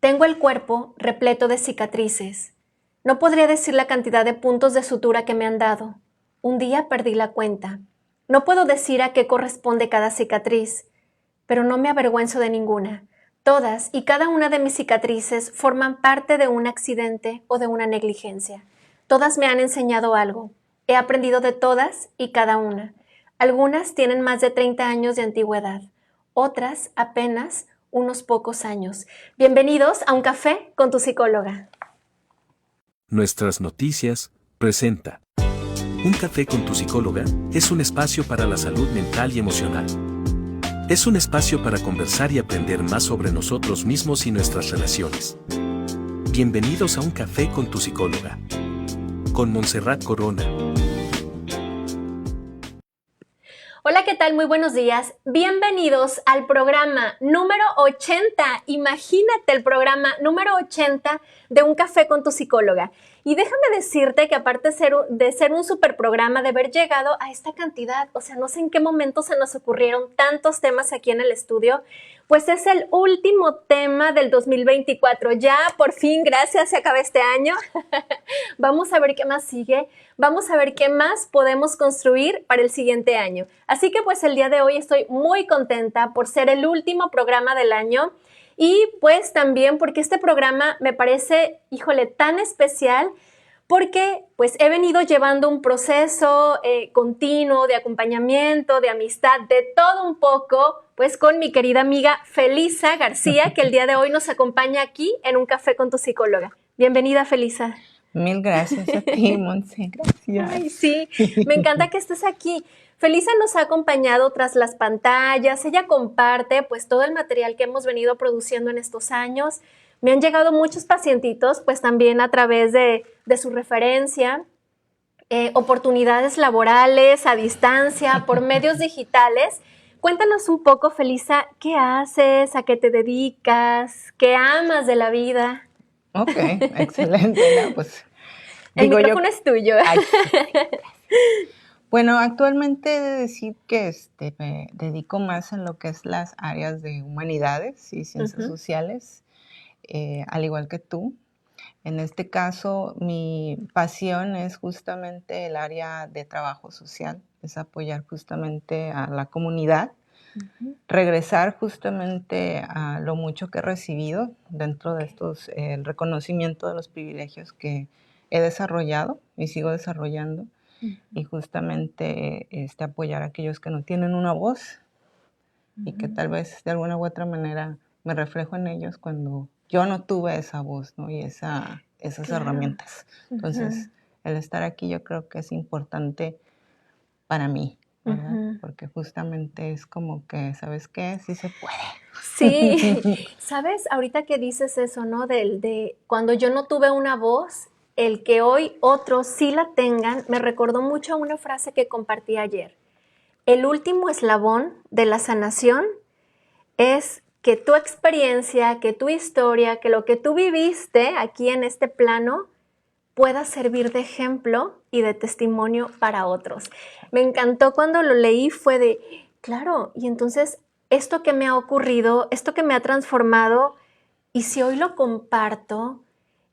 Tengo el cuerpo repleto de cicatrices. No podría decir la cantidad de puntos de sutura que me han dado. Un día perdí la cuenta. No puedo decir a qué corresponde cada cicatriz, pero no me avergüenzo de ninguna. Todas y cada una de mis cicatrices forman parte de un accidente o de una negligencia. Todas me han enseñado algo. He aprendido de todas y cada una. Algunas tienen más de 30 años de antigüedad, otras apenas unos pocos años. Bienvenidos a Un Café con tu psicóloga. Nuestras Noticias presenta Un Café con tu psicóloga es un espacio para la salud mental y emocional. Es un espacio para conversar y aprender más sobre nosotros mismos y nuestras relaciones. Bienvenidos a Un Café con tu psicóloga. Con Montserrat Corona. Hola, ¿qué tal? Muy buenos días. Bienvenidos al programa número 80. Imagínate el programa número 80 de Un Café con tu psicóloga. Y déjame decirte que aparte de ser un super programa, de haber llegado a esta cantidad, o sea, no sé en qué momento se nos ocurrieron tantos temas aquí en el estudio, pues es el último tema del 2024. Ya, por fin, gracias, se acaba este año. Vamos a ver qué más sigue. Vamos a ver qué más podemos construir para el siguiente año. Así que pues el día de hoy estoy muy contenta por ser el último programa del año y pues también porque este programa me parece, híjole, tan especial porque pues he venido llevando un proceso continuo de acompañamiento, de amistad, de todo un poco, pues con mi querida amiga Felisa García, que el día de hoy nos acompaña aquí en Un Café con tu psicóloga. Bienvenida, Felisa. Mil gracias a ti, Montse. Gracias. Ay, sí, me encanta que estés aquí. Felisa nos ha acompañado tras las pantallas, ella comparte pues todo el material que hemos venido produciendo en estos años. Me han llegado muchos pacientitos pues también a través de su referencia, oportunidades laborales a distancia, por medios digitales. Cuéntanos un poco, Felisa, ¿qué haces? ¿A qué te dedicas? ¿Qué amas de la vida? Ok, excelente. No, pues, el micrófono es tuyo. Ay, bueno, actualmente he de decir que me dedico más en lo que es las áreas de humanidades y ciencias sociales, al igual que tú. En este caso, mi pasión es justamente el área de trabajo social, es apoyar justamente a la comunidad, regresar justamente a lo mucho que he recibido dentro de estos, el reconocimiento de los privilegios que he desarrollado y sigo desarrollando. Y justamente apoyar a aquellos que no tienen una voz y que tal vez de alguna u otra manera me reflejo en ellos cuando yo no tuve esa voz, ¿no? Y esas herramientas. Entonces, el estar aquí yo creo que es importante para mí, ¿verdad? Porque justamente es como que, ¿sabes qué? Sí se puede. Sí, ¿sabes? Ahorita que dices eso, ¿no? De cuando yo no tuve una voz, el que hoy otros sí la tengan, me recordó mucho a una frase que compartí ayer. El último eslabón de la sanación es que tu experiencia, que tu historia, que lo que tú viviste aquí en este plano pueda servir de ejemplo y de testimonio para otros. Me encantó cuando lo leí, fue de, claro, y entonces esto que me ha ocurrido, esto que me ha transformado, y si hoy lo comparto,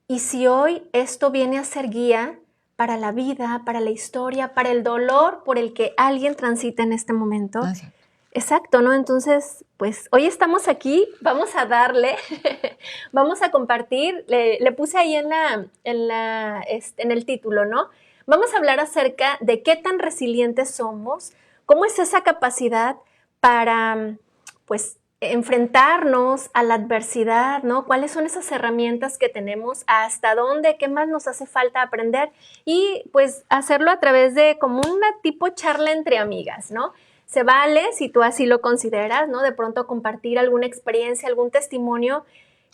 y si hoy esto viene a ser guía para la vida, para la historia, para el dolor por el que alguien transita en este momento. Gracias. Exacto, ¿no? Entonces, pues hoy estamos aquí, vamos a darle, vamos a compartir, le puse ahí en el título, ¿no? Vamos a hablar acerca de qué tan resilientes somos, cómo es esa capacidad para, pues, enfrentarnos a la adversidad, ¿no? ¿Cuáles son esas herramientas que tenemos? ¿Hasta dónde? ¿Qué más nos hace falta aprender? Y pues hacerlo a través de como una tipo charla entre amigas, ¿no? Se vale, si tú así lo consideras, ¿no? De pronto compartir alguna experiencia, algún testimonio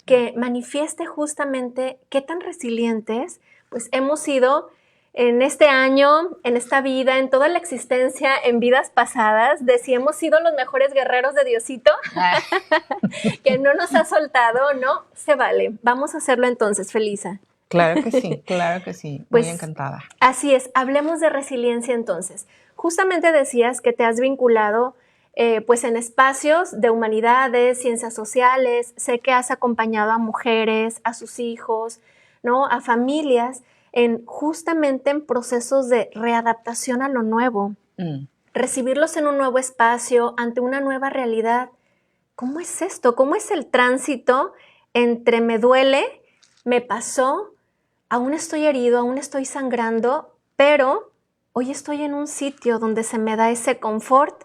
que manifieste justamente qué tan resilientes pues hemos sido en este año, en esta vida, en toda la existencia, en vidas pasadas, de si hemos sido los mejores guerreros de Diosito, que no nos ha soltado, ¿no? Se vale. Vamos a hacerlo entonces, Felisa. Claro que sí, Pues, muy encantada. Así es, hablemos de resiliencia entonces. Justamente decías que te has vinculado pues en espacios de humanidades, ciencias sociales. Sé que has acompañado a mujeres, a sus hijos, ¿no? A familias justamente en procesos de readaptación a lo nuevo. Recibirlos en un nuevo espacio, ante una nueva realidad. ¿Cómo es esto? ¿Cómo es el tránsito entre me duele, me pasó, aún estoy herido, aún estoy sangrando, pero hoy estoy en un sitio donde se me da ese confort?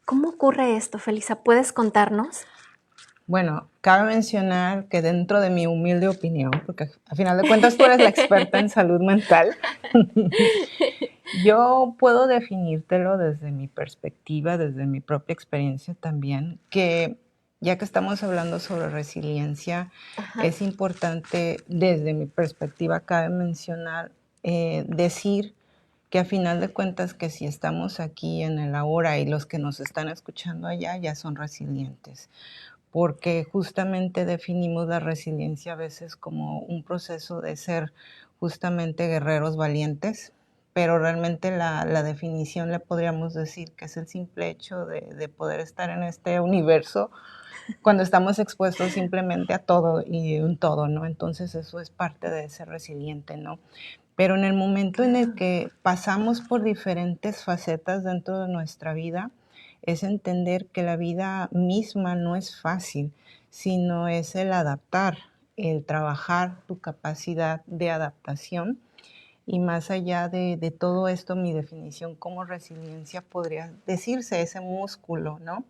¿Cómo ocurre esto, Felisa? ¿Puedes contarnos? Bueno, cabe mencionar que dentro de mi humilde opinión, porque a final de cuentas tú eres la experta en salud mental, yo puedo definírtelo desde mi perspectiva, desde mi propia experiencia también, que ya que estamos hablando sobre resiliencia, es importante, desde mi perspectiva, cabe mencionar, decir que a final de cuentas que si estamos aquí en el ahora y los que nos están escuchando allá ya son resilientes, porque justamente definimos la resiliencia a veces como un proceso de ser justamente guerreros valientes, pero realmente la definición le podríamos decir que es el simple hecho de poder estar en este universo cuando estamos expuestos simplemente a todo y un todo, ¿no? Entonces eso es parte de ser resiliente, ¿no? Pero en el momento en el que pasamos por diferentes facetas dentro de nuestra vida, es entender que la vida misma no es fácil, sino es el adaptar, el trabajar tu capacidad de adaptación. Y más allá de todo esto, mi definición como resiliencia podría decirse ese músculo, ¿no?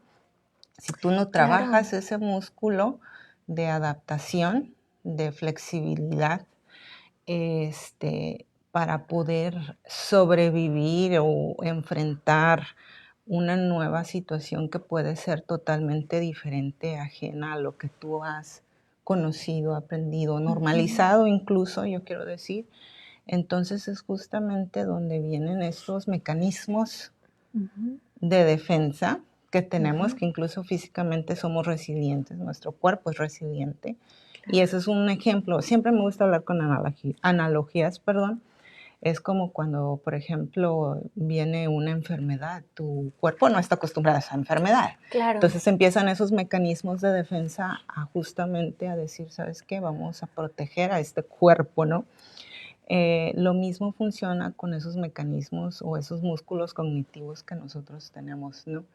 Si tú no trabajas ese músculo de adaptación, de flexibilidad, para poder sobrevivir o enfrentar una nueva situación que puede ser totalmente diferente, ajena a lo que tú has conocido, aprendido, normalizado incluso, yo quiero decir. Entonces es justamente donde vienen estos mecanismos de defensa que tenemos, que incluso físicamente somos resilientes, nuestro cuerpo es resiliente. Y ese es un ejemplo. Siempre me gusta hablar con analogías, perdón. Es como cuando, por ejemplo, viene una enfermedad. Tu cuerpo no está acostumbrado a esa enfermedad. Claro. Entonces empiezan esos mecanismos de defensa justamente a decir, ¿sabes qué? Vamos a proteger a este cuerpo, ¿no? Lo mismo funciona con esos mecanismos o esos músculos cognitivos que nosotros tenemos, ¿no?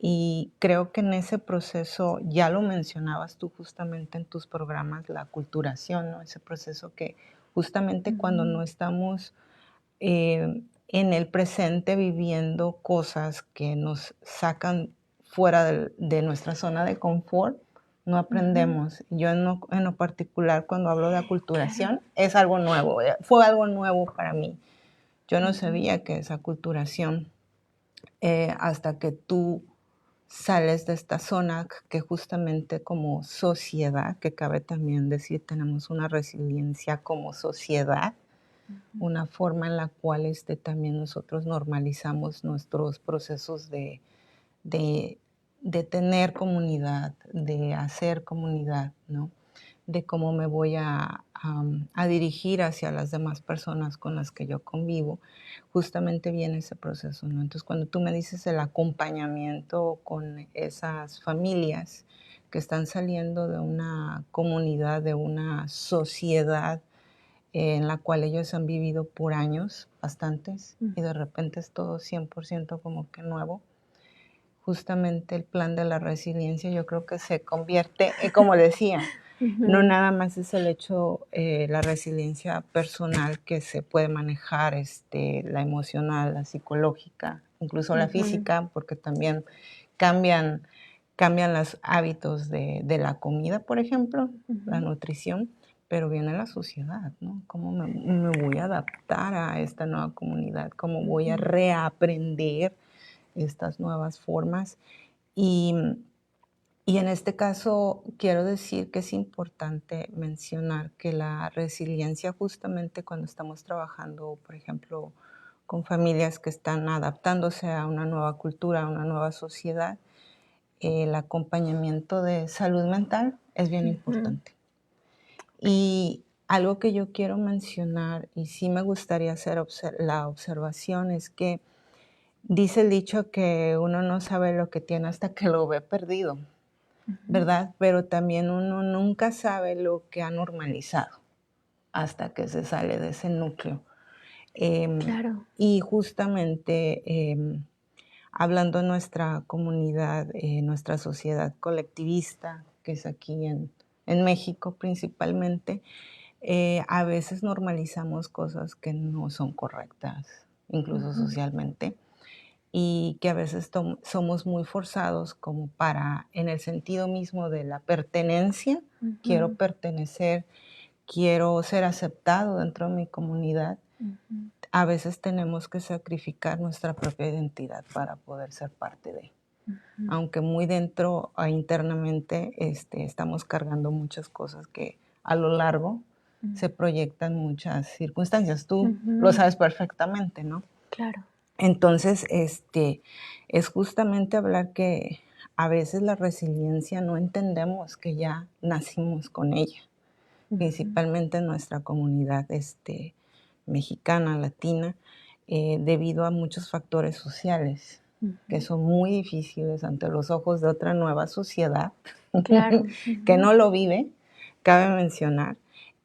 Y creo que en ese proceso, ya lo mencionabas tú justamente en tus programas, la aculturación, ¿no? Ese proceso que justamente cuando no estamos en el presente viviendo cosas que nos sacan fuera de nuestra zona de confort, no aprendemos. Yo en lo particular, cuando hablo de aculturación, es algo nuevo, fue algo nuevo para mí. Yo no sabía que esa aculturación, hasta que tú sales de esta zona que justamente como sociedad, que cabe también decir, tenemos una resiliencia como sociedad, una forma en la cual también nosotros normalizamos nuestros procesos de tener comunidad, de hacer comunidad, ¿no? De cómo me voy a dirigir hacia las demás personas con las que yo convivo, justamente viene ese proceso, ¿no? Entonces, cuando tú me dices el acompañamiento con esas familias que están saliendo de una comunidad, de una sociedad en la cual ellos han vivido por años, bastantes, y de repente es todo 100% como que nuevo, justamente el plan de la resiliencia yo creo que se convierte, como decía, no nada más es el hecho, la resiliencia personal que se puede manejar, la emocional, la psicológica, incluso la física, porque también cambian los hábitos de la comida, por ejemplo, la nutrición, pero viene la sociedad, ¿no? ¿Cómo me voy a adaptar a esta nueva comunidad? ¿Cómo voy a reaprender estas nuevas formas? Y en este caso quiero decir que es importante mencionar que la resiliencia, justamente cuando estamos trabajando, por ejemplo, con familias que están adaptándose a una nueva cultura, a una nueva sociedad, el acompañamiento de salud mental es bien importante. Y algo que yo quiero mencionar, y sí me gustaría hacer la observación, es que Dice el dicho que uno no sabe lo que tiene hasta que lo ve perdido, ¿verdad? Pero también uno nunca sabe lo que ha normalizado hasta que se sale de ese núcleo. Claro. Y justamente hablando de nuestra comunidad, nuestra sociedad colectivista, que es aquí en México principalmente, a veces normalizamos cosas que no son correctas, incluso socialmente, y que a veces somos muy forzados como para, en el sentido mismo de la pertenencia, quiero pertenecer, quiero ser aceptado dentro de mi comunidad, a veces tenemos que sacrificar nuestra propia identidad para poder ser parte de. Aunque muy dentro, internamente, estamos cargando muchas cosas que a lo largo se proyectan muchas circunstancias. Tú lo sabes perfectamente, ¿no? Claro. Entonces, es justamente hablar que a veces la resiliencia no entendemos que ya nacimos con ella, principalmente en nuestra comunidad mexicana, latina, debido a muchos factores sociales que son muy difíciles ante los ojos de otra nueva sociedad Claro. que no lo vive, cabe mencionar.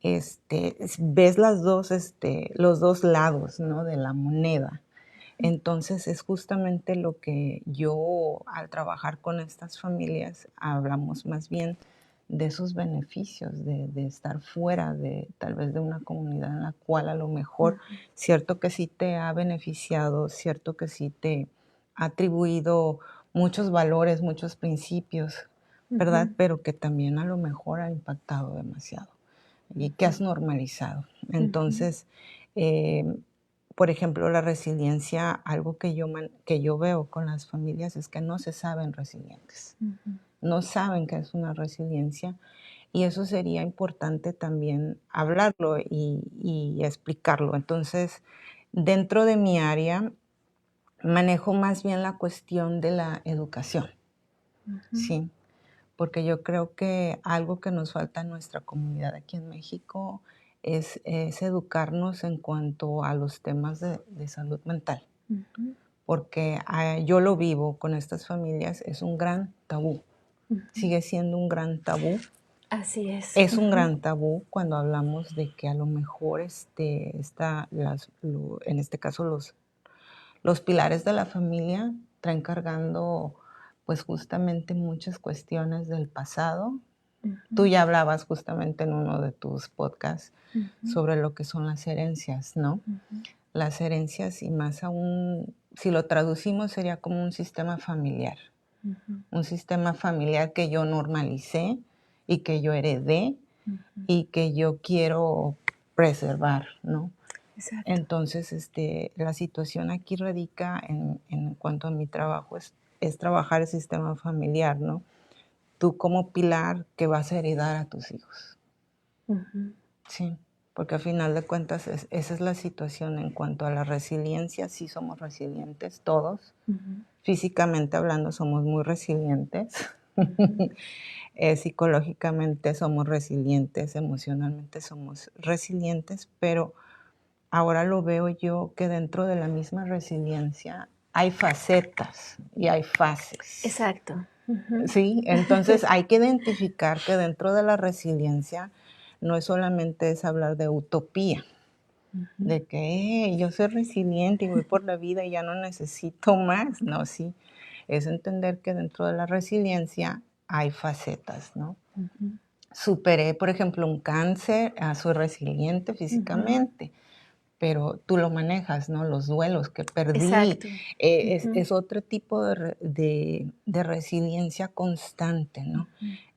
Ves los dos lados, ¿no?, de la moneda. Entonces es justamente lo que yo, al trabajar con estas familias, hablamos más bien de esos beneficios de estar fuera de tal vez de una comunidad en la cual a lo mejor, cierto que sí te ha beneficiado, cierto que sí te ha atribuido muchos valores, muchos principios, ¿verdad? Pero que también a lo mejor ha impactado demasiado y que has normalizado. Entonces, por ejemplo, la resiliencia, algo que yo veo con las familias es que no se saben resilientes. No saben qué es una resiliencia, y eso sería importante también hablarlo y explicarlo. Entonces, dentro de mi área, manejo más bien la cuestión de la educación, ¿sí? Porque yo creo que algo que nos falta en nuestra comunidad aquí en México es educarnos en cuanto a los temas de salud mental. Porque yo lo vivo con estas familias, es un gran tabú. Sigue siendo un gran tabú. Así es. Es un gran tabú cuando hablamos de que a lo mejor en este caso los pilares de la familia traen cargando pues justamente muchas cuestiones del pasado. Tú ya hablabas justamente en uno de tus podcasts sobre lo que son las herencias, ¿no? Las herencias, y más aún, si lo traducimos, sería como un sistema familiar. Un sistema familiar que yo normalicé y que yo heredé y que yo quiero preservar, ¿no? Exacto. Entonces, la situación aquí radica en cuanto a mi trabajo, es trabajar el sistema familiar, ¿no? Tú como pilar que vas a heredar a tus hijos. Sí, porque al final de cuentas esa es la situación en cuanto a la resiliencia. Sí somos resilientes todos. Físicamente hablando somos muy resilientes. Psicológicamente somos resilientes, emocionalmente somos resilientes, pero ahora lo veo yo que dentro de la misma resiliencia hay facetas y hay fases. Exacto. Sí, entonces hay que identificar que dentro de la resiliencia no es solamente es hablar de utopía, de que yo soy resiliente y voy por la vida y ya no necesito más. No, sí, es entender que dentro de la resiliencia hay facetas, ¿no? Superé, por ejemplo, un cáncer, soy resiliente físicamente, pero tú lo manejas, ¿no? Los duelos que perdí. Exacto. Es otro tipo de resiliencia constante, ¿no?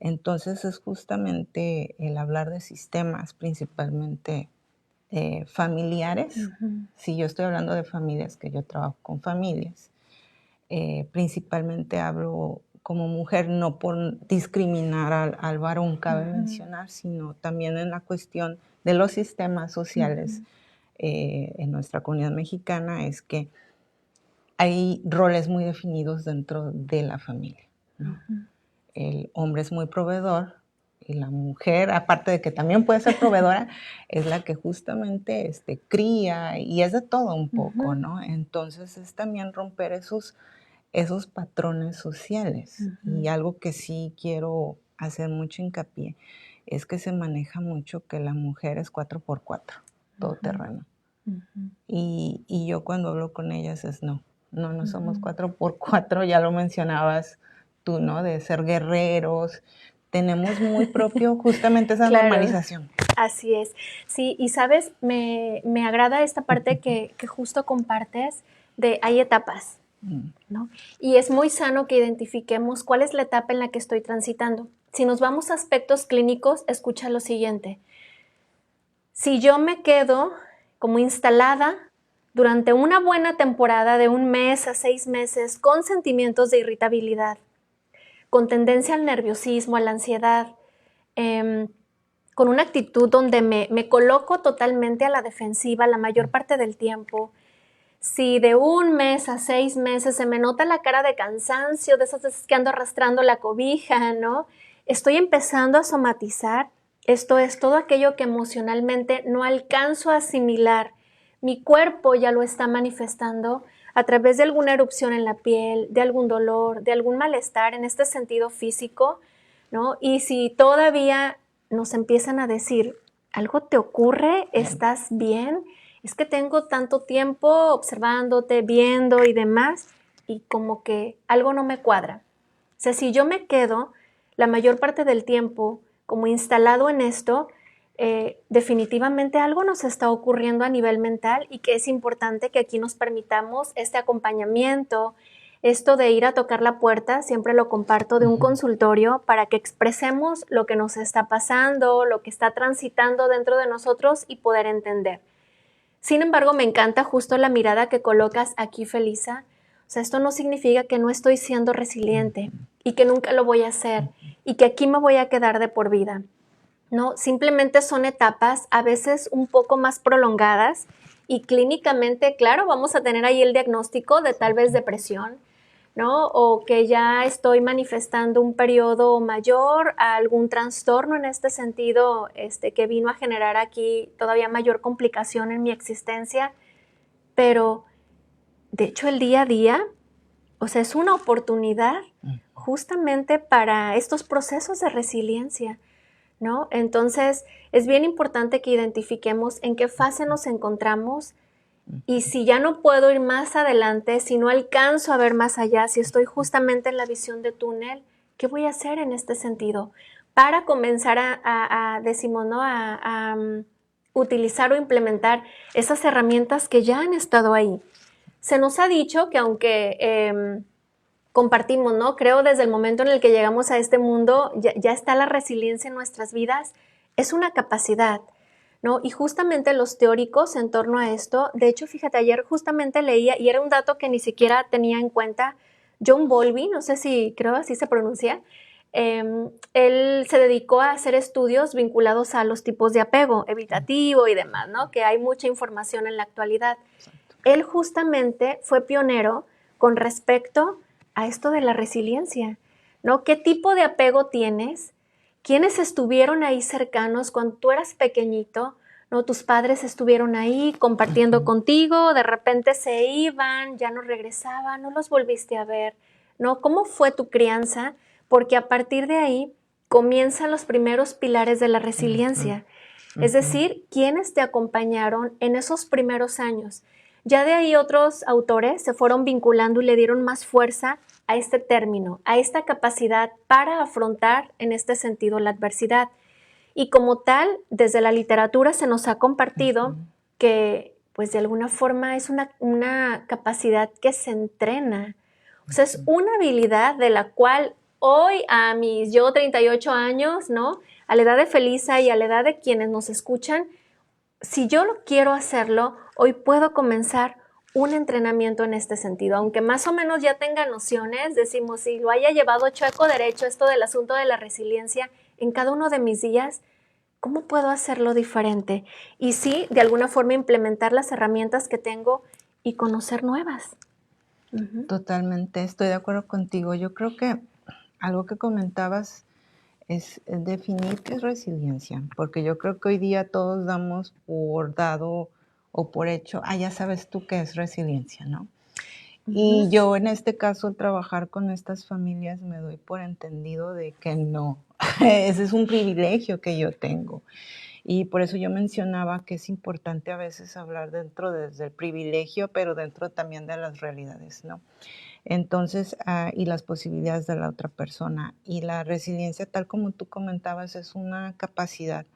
Entonces es justamente el hablar de sistemas, principalmente familiares. Si yo estoy hablando de familias, que yo trabajo con familias, principalmente hablo como mujer, no por discriminar al varón, cabe mencionar, sino también en la cuestión de los sistemas sociales. En nuestra comunidad mexicana es que hay roles muy definidos dentro de la familia, ¿no? El hombre es muy proveedor y la mujer, aparte de que también puede ser proveedora, es la que justamente cría y es de todo un poco, ¿no? Entonces es también romper esos patrones sociales. Y algo que sí quiero hacer mucho hincapié es que se maneja mucho que la mujer es 4x4, todo terreno. Y yo cuando hablo con ellas es no somos 4x4, ya lo mencionabas tú, ¿no? De ser guerreros. Tenemos muy propio justamente esa Claro, normalización. así es. Sí, y sabes, me agrada esta parte que justo compartes de hay etapas, ¿no? Y es muy sano que identifiquemos cuál es la etapa en la que estoy transitando. Si nos vamos a aspectos clínicos, escucha lo siguiente. Si yo me quedo como instalada durante una buena temporada de 1 mes a 6 meses con sentimientos de irritabilidad, con tendencia al nerviosismo, a la ansiedad, con una actitud donde me coloco totalmente a la defensiva la mayor parte del tiempo, si de 1 mes a 6 meses se me nota la cara de cansancio, de esas veces que ando arrastrando la cobija, ¿no? Estoy empezando a somatizar. Esto es todo aquello que emocionalmente no alcanzo a asimilar. Mi cuerpo ya lo está manifestando a través de alguna erupción en la piel, de algún dolor, de algún malestar en este sentido físico, ¿no? Y si todavía nos empiezan a decir, ¿algo te ocurre? ¿Estás bien? Es que tengo tanto tiempo observándote, viendo y demás, y como que algo no me cuadra. O sea, si yo me quedo la mayor parte del tiempo como instalado en esto, definitivamente algo nos está ocurriendo a nivel mental y que es importante que aquí nos permitamos este acompañamiento, esto de ir a tocar la puerta, siempre lo comparto, de un consultorio para que expresemos lo que nos está pasando, lo que está transitando dentro de nosotros y poder entender. Sin embargo, me encanta justo la mirada que colocas aquí, Felisa. O sea, esto no significa que no estoy siendo resiliente y que nunca lo voy a hacer y que aquí me voy a quedar de por vida. No, simplemente son etapas a veces un poco más prolongadas y clínicamente, claro, vamos a tener ahí el diagnóstico de tal vez depresión, ¿no? O que ya estoy manifestando un periodo mayor, algún trastorno en este sentido, que vino a generar aquí todavía mayor complicación en mi existencia, pero de hecho el día a día, o sea, es una oportunidad justamente para estos procesos de resiliencia, ¿no? Entonces, es bien importante que identifiquemos en qué fase nos encontramos y si ya no puedo ir más adelante, si no alcanzo a ver más allá, si estoy justamente en la visión de túnel, ¿qué voy a hacer en este sentido? Para comenzar decimos, ¿no? a utilizar o implementar esas herramientas que ya han estado ahí. Se nos ha dicho que aunque compartimos, ¿no? Creo desde el momento en el que llegamos a este mundo, ya está la resiliencia en nuestras vidas, es una capacidad, ¿no? Y justamente los teóricos en torno a esto, de hecho, fíjate, ayer justamente leía, y era un dato que ni siquiera tenía en cuenta, John Bowlby, no sé si creo así se pronuncia, él se dedicó a hacer estudios vinculados a los tipos de apego evitativo y demás, ¿no? Que hay mucha información en la actualidad. Él justamente fue pionero con respecto a esto de la resiliencia, ¿no? ¿Qué tipo de apego tienes? ¿Quiénes estuvieron ahí cercanos cuando tú eras pequeñito? ¿No? Tus padres estuvieron ahí compartiendo contigo, de repente se iban, ya no regresaban, no los volviste a ver, ¿no? ¿Cómo fue tu crianza? Porque a partir de ahí comienzan los primeros pilares de la resiliencia. Es decir, ¿quiénes te acompañaron en esos primeros años? Ya de ahí otros autores se fueron vinculando y le dieron más fuerza a este término, a esta capacidad para afrontar en este sentido la adversidad. Y como tal, desde la literatura se nos ha compartido que, pues de alguna forma es una capacidad que se entrena. O sea, es una habilidad de la cual hoy a mis 38 años, ¿no? A la edad de Felisa y a la edad de quienes nos escuchan, si yo lo quiero hacerlo, hoy puedo comenzar un entrenamiento en este sentido. Aunque más o menos ya tenga nociones, decimos, si lo haya llevado chueco derecho esto del asunto de la resiliencia en cada uno de mis días, ¿cómo puedo hacerlo diferente? Y sí, de alguna forma implementar las herramientas que tengo y conocer nuevas. Totalmente, estoy de acuerdo contigo. Yo creo que algo que comentabas es definir qué es resiliencia, porque yo creo que hoy día todos damos por dado o por hecho, ya sabes tú qué es resiliencia, ¿no? Y yo en este caso, al trabajar con estas familias, me doy por entendido de que no, ese es un privilegio que yo tengo. Y por eso yo mencionaba que es importante a veces hablar dentro desde el privilegio, pero dentro también de las realidades, ¿no? Entonces, y las posibilidades de la otra persona. Y la resiliencia, tal como tú comentabas, es una capacidad.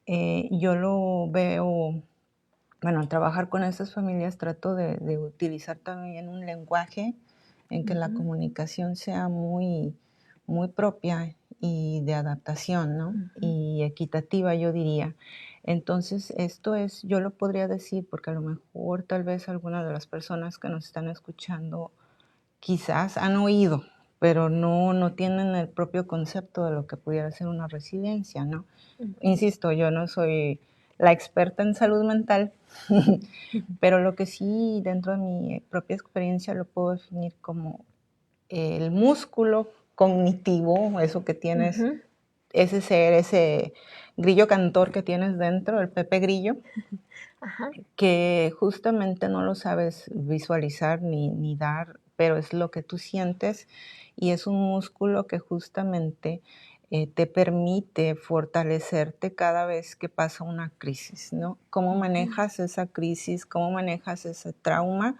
Yo lo veo, bueno, al trabajar con estas familias trato de utilizar también un lenguaje en que la comunicación sea muy, muy propia y de adaptación, ¿no? Y equitativa, yo diría. Entonces, esto es, yo lo podría decir, porque a lo mejor tal vez algunas de las personas que nos están escuchando quizás han oído, pero no tienen el propio concepto de lo que pudiera ser una resiliencia, ¿no? Insisto, yo no soy la experta en salud mental, pero lo que sí dentro de mi propia experiencia lo puedo definir como el músculo cognitivo, eso que tienes, ese ser, ese grillo cantor que tienes dentro, el Pepe Grillo, que justamente no lo sabes visualizar ni dar, pero es lo que tú sientes y es un músculo que justamente te permite fortalecerte cada vez que pasa una crisis, ¿no? ¿Cómo manejas esa crisis? ¿Cómo manejas ese trauma?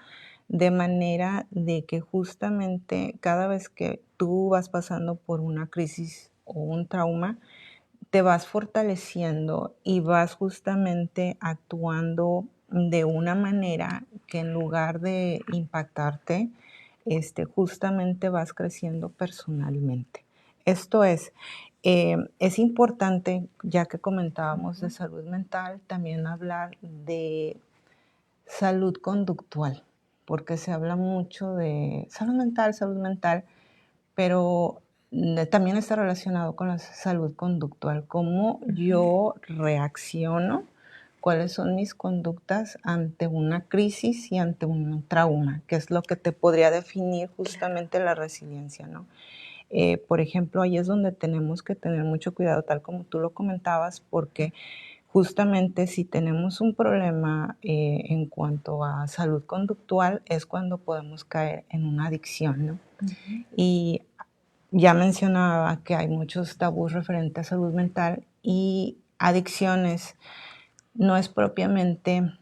De manera de que justamente cada vez que tú vas pasando por una crisis o un trauma, te vas fortaleciendo y vas justamente actuando de una manera que en lugar de impactarte, justamente vas creciendo personalmente. Esto es importante, ya que comentábamos de salud mental, también hablar de salud conductual, porque se habla mucho de salud mental, pero también está relacionado con la salud conductual, cómo yo reacciono, cuáles son mis conductas ante una crisis y ante un trauma, que es lo que te podría definir justamente la resiliencia, ¿no? Por ejemplo, ahí es donde tenemos que tener mucho cuidado, tal como tú lo comentabas, porque justamente si tenemos un problema en cuanto a salud conductual, es cuando podemos caer en una adicción, ¿no? Y ya mencionaba que hay muchos tabús referentes a salud mental y adicciones no es propiamente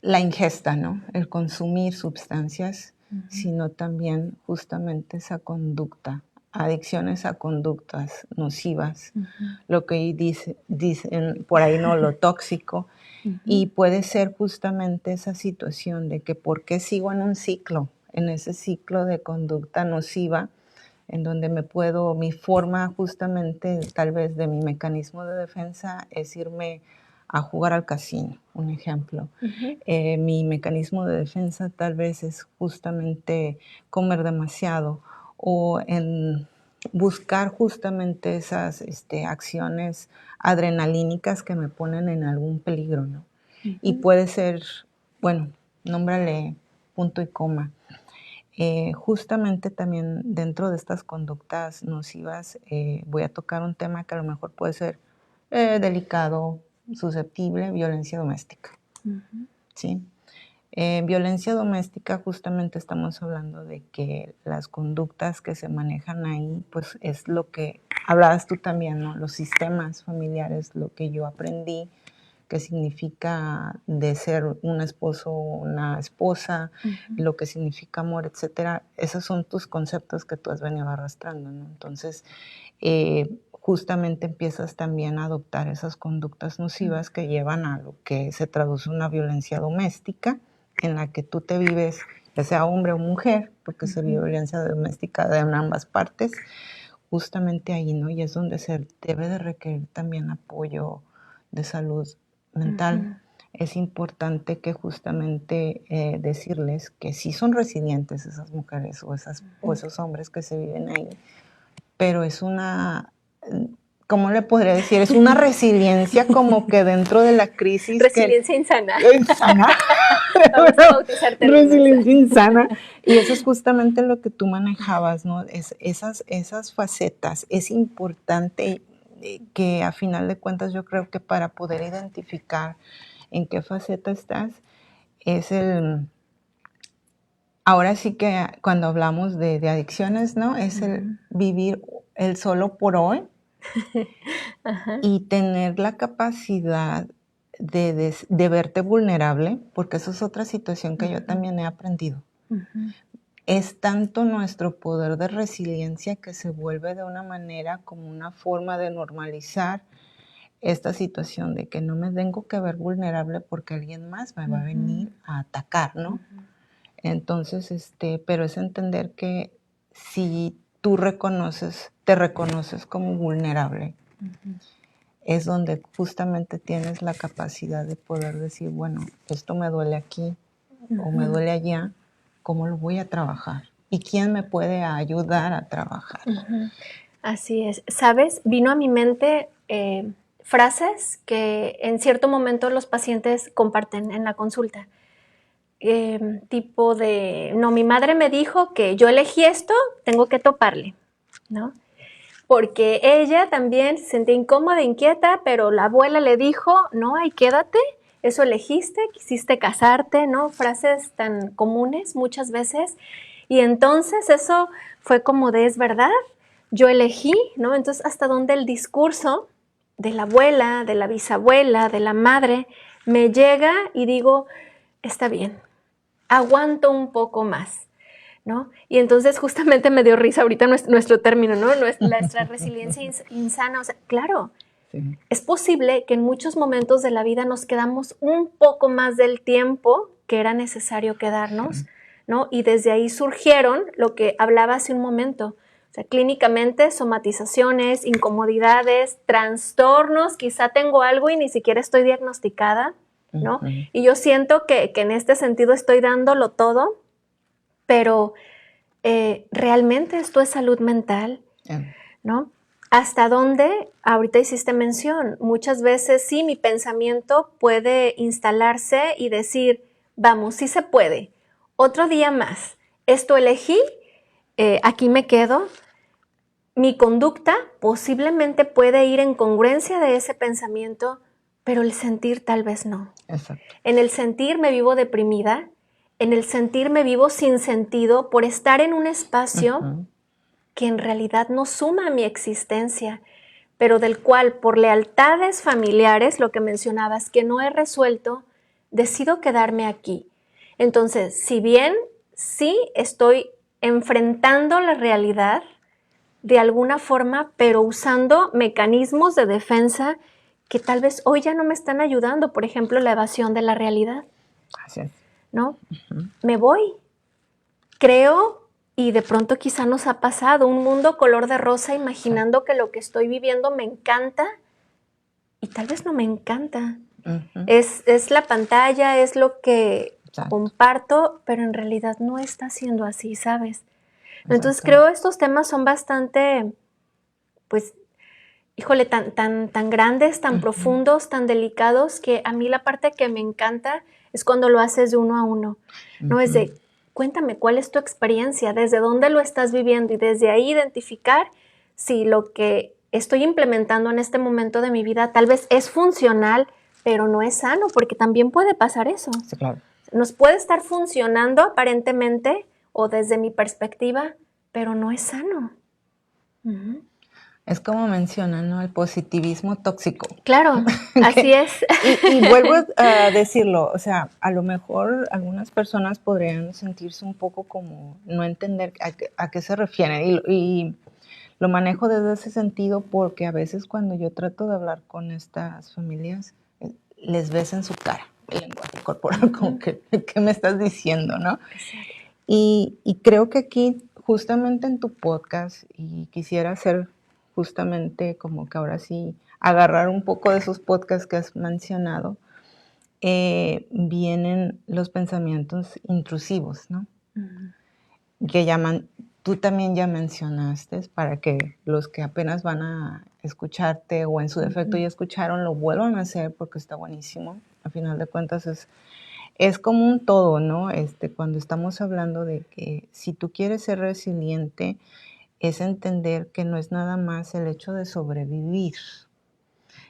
la ingesta, ¿no? El consumir sustancias, sino también justamente esa conducta, adicciones a conductas nocivas, lo que dicen por ahí, ¿no? Lo tóxico. Y puede ser justamente esa situación de que por qué sigo en un ciclo, en ese ciclo de conducta nociva, en donde mi forma justamente tal vez de mi mecanismo de defensa es irme a jugar al casino, un ejemplo. Mi mecanismo de defensa tal vez es justamente comer demasiado o en buscar justamente esas acciones adrenalínicas que me ponen en algún peligro, ¿no? Y puede ser, bueno, nómbrale punto y coma. Justamente también dentro de estas conductas nocivas voy a tocar un tema que a lo mejor puede ser delicado, susceptible, violencia doméstica. ¿Sí? Violencia doméstica justamente estamos hablando de que las conductas que se manejan ahí, pues es lo que hablabas tú también, ¿no? Los sistemas familiares, lo que yo aprendí, que significa de ser un esposo o una esposa, lo que significa amor, etcétera. Esos son tus conceptos que tú has venido arrastrando, ¿no? Entonces, justamente empiezas también a adoptar esas conductas nocivas que llevan a lo que se traduce una violencia doméstica, en la que tú te vives, ya sea hombre o mujer, porque se vive violencia doméstica de ambas partes, justamente ahí, ¿no? Y es donde se debe de requerir también apoyo de salud mental. Es importante que justamente decirles que sí son resilientes esas mujeres o esos hombres que se viven ahí, pero es una ¿cómo le podría decir? Es una resiliencia como que dentro de la crisis. Resiliencia insana. Insana. Vamos a bautizar términos. Resiliencia insana. Y eso es justamente lo que tú manejabas, ¿no? Esas facetas. Es importante que a final de cuentas yo creo que para poder identificar en qué faceta estás, es ahora sí que cuando hablamos de adicciones, ¿no? Es el vivir el solo por hoy. Ajá. Y tener la capacidad de verte vulnerable, porque eso es otra situación que yo también he aprendido. Es tanto nuestro poder de resiliencia que se vuelve de una manera como una forma de normalizar esta situación de que no me tengo que ver vulnerable porque alguien más me va a venir a atacar, ¿no? Entonces, pero es entender que si tú te reconoces como vulnerable, es donde justamente tienes la capacidad de poder decir, bueno, esto me duele aquí o me duele allá, ¿cómo lo voy a trabajar? ¿Y quién me puede ayudar a trabajar? Así es. ¿Sabes? Vino a mi mente frases que en cierto momento los pacientes comparten en la consulta. Tipo de, no, mi madre me dijo que yo elegí esto, tengo que toparle, ¿no? Porque ella también se sentía incómoda, inquieta, pero la abuela le dijo, no, ahí quédate, eso elegiste, quisiste casarte, ¿no? Frases tan comunes muchas veces. Y entonces eso fue como de, es verdad, yo elegí, ¿no? Entonces, hasta donde el discurso de la abuela, de la bisabuela, de la madre, me llega y digo, está bien, aguanto un poco más, ¿no? Y entonces justamente me dio risa ahorita nuestro término, ¿no? Nuestra resiliencia insana. O sea, claro, sí, es posible que en muchos momentos de la vida nos quedamos un poco más del tiempo que era necesario quedarnos, ¿no? Y desde ahí surgieron lo que hablaba hace un momento. O sea, clínicamente, somatizaciones, incomodidades, trastornos, quizá tengo algo y ni siquiera estoy diagnosticada, ¿no? Y yo siento que en este sentido estoy dándolo todo, pero realmente esto es salud mental, ¿no? ¿Hasta dónde? Ahorita hiciste mención. Muchas veces sí, mi pensamiento puede instalarse y decir, vamos, sí se puede. Otro día más. Esto elegí, aquí me quedo. Mi conducta posiblemente puede ir en congruencia de ese pensamiento, pero el sentir tal vez no. Exacto. En el sentir me vivo deprimida, en el sentir me vivo sin sentido por estar en un espacio que en realidad no suma a mi existencia, pero del cual por lealtades familiares, lo que mencionabas, que no he resuelto, decido quedarme aquí. Entonces, si bien sí estoy enfrentando la realidad de alguna forma, pero usando mecanismos de defensa que tal vez hoy ya no me están ayudando, por ejemplo, la evasión de la realidad. Así es. ¿No? Me voy. Creo, y de pronto quizá nos ha pasado, un mundo color de rosa imaginando que lo que estoy viviendo me encanta y tal vez no me encanta. Es la pantalla, es lo que comparto, pero en realidad no está siendo así, ¿sabes? Entonces creo estos temas son bastante, pues, híjole, tan grandes, tan profundos, tan delicados, que a mí la parte que me encanta es cuando lo haces de uno a uno, ¿no? Es de, cuéntame, ¿cuál es tu experiencia? ¿Desde dónde lo estás viviendo? Y desde ahí identificar si lo que estoy implementando en este momento de mi vida tal vez es funcional, pero no es sano, porque también puede pasar eso. Sí, claro. Nos puede estar funcionando aparentemente o desde mi perspectiva, pero no es sano. Es como mencionan, ¿no? El positivismo tóxico. Claro, así es. Y vuelvo a decirlo, o sea, a lo mejor algunas personas podrían sentirse un poco como no entender a qué se refieren. Y lo manejo desde ese sentido porque a veces cuando yo trato de hablar con estas familias, les ves en su cara el lenguaje corporal, como que, ¿qué me estás diciendo, no? Y creo que aquí, justamente en tu podcast, y quisiera hacer justamente como que ahora sí agarrar un poco de esos podcasts que has mencionado, vienen los pensamientos intrusivos, ¿no? Que tú también ya mencionaste, para que los que apenas van a escucharte o en su defecto ya escucharon, lo vuelvan a hacer porque está buenísimo. A final de cuentas es como un todo, ¿no? Cuando estamos hablando de que si tú quieres ser resiliente, es entender que no es nada más el hecho de sobrevivir.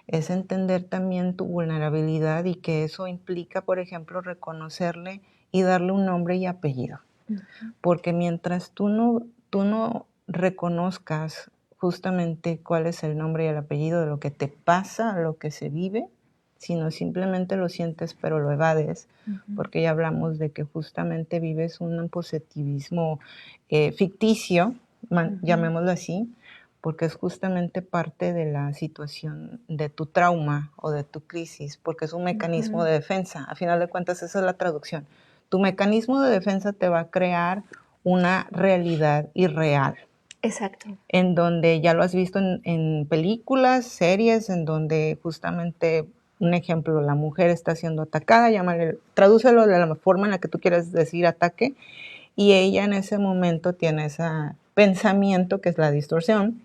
Es entender también tu vulnerabilidad y que eso implica, por ejemplo, reconocerle y darle un nombre y apellido. Porque mientras tú no reconozcas justamente cuál es el nombre y el apellido de lo que te pasa, lo que se vive, sino simplemente lo sientes pero lo evades, porque ya hablamos de que justamente vives un positivismo ficticio, llamémoslo así, porque es justamente parte de la situación de tu trauma o de tu crisis, porque es un mecanismo de defensa. A final de cuentas, esa es la traducción. Tu mecanismo de defensa te va a crear una realidad irreal. Exacto. En donde ya lo has visto en películas, series, en donde justamente, un ejemplo, la mujer está siendo atacada, tradúcelo de la forma en la que tú quieras decir ataque, y ella en ese momento tiene ese pensamiento que es la distorsión.